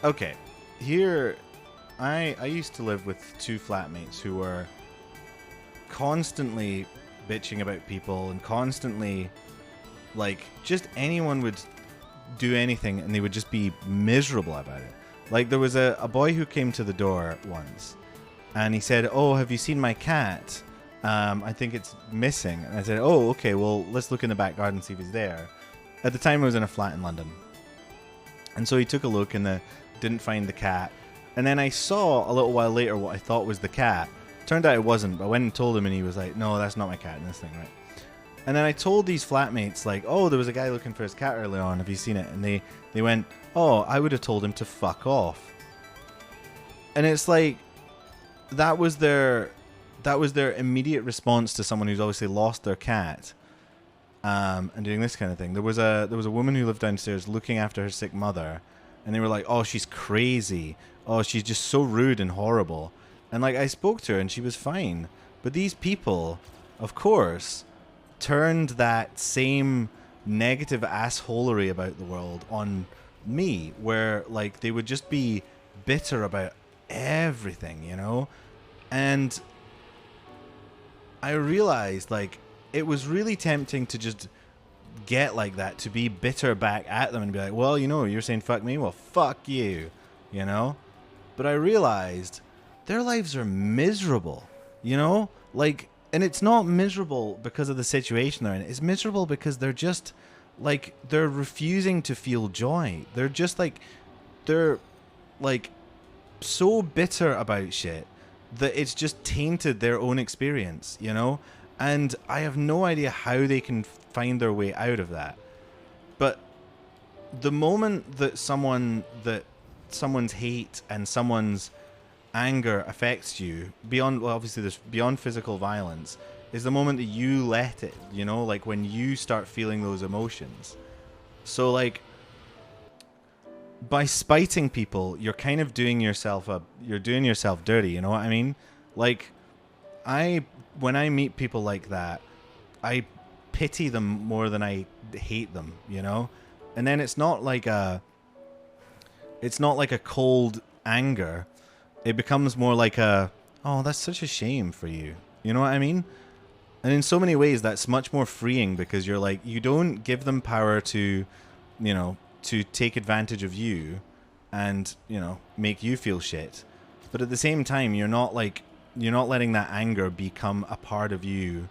Okay, here I used to live with two flatmates who were constantly bitching about people and constantly like just anyone would do anything and they would just be miserable about it. Like there was a boy who came to the door once and he said, "Oh, have you seen my cat? I think it's missing." And I said, "Oh, okay, well, let's look in the back garden and see if he's there." At the time I was in a flat in London. And so he took a look and didn't find the cat. And then I saw a little while later what I thought was the cat. Turned out it wasn't, but I went and told him and he was like, "No, that's not my cat in this thing, right?" And then I told these flatmates, like, "Oh, there was a guy looking for his cat earlier on. Have you seen it?" And they went, "Oh, I would have told him to fuck off." And it's like, that was their immediate response to someone who's obviously lost their cat, and doing this kind of thing. There was a woman who lived downstairs looking after her sick mother, and they were like, "Oh, she's crazy. Oh, she's just so rude and horrible." And like I spoke to her and she was fine. But these people, of course, turned that same negative assholery about the world on me, where like they would just be bitter about everything, you know? And I realized like it was really tempting to just get like that, to be bitter back at them and be like, "Well, you know, you're saying fuck me, well, fuck you," you know? But I realized their lives are miserable, you know? Like, and it's not miserable because of the situation they're in. It's miserable because they're just, like, they're refusing to feel joy. They're just, they're, like, so bitter about shit that it's just tainted their own experience, you know? And I have no idea how they can find their way out of that. But the moment that someone's hate and someone's anger affects you beyond, well, obviously there's beyond physical violence, is the moment that you let it, you know, like when you start feeling those emotions. So like by spiting people, you're kind of doing yourself dirty, you know what I mean? Like when I meet people like that, I pity them more than I hate them, you know? And then it's not like a cold anger. It becomes more like "Oh, that's such a shame for you." You know what I mean? And in so many ways, that's much more freeing because you're like, you don't give them power to, you know, to take advantage of you and, you know, make you feel shit. But at the same time, you're not letting that anger become a part of you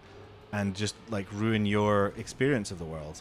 and just like ruin your experience of the world.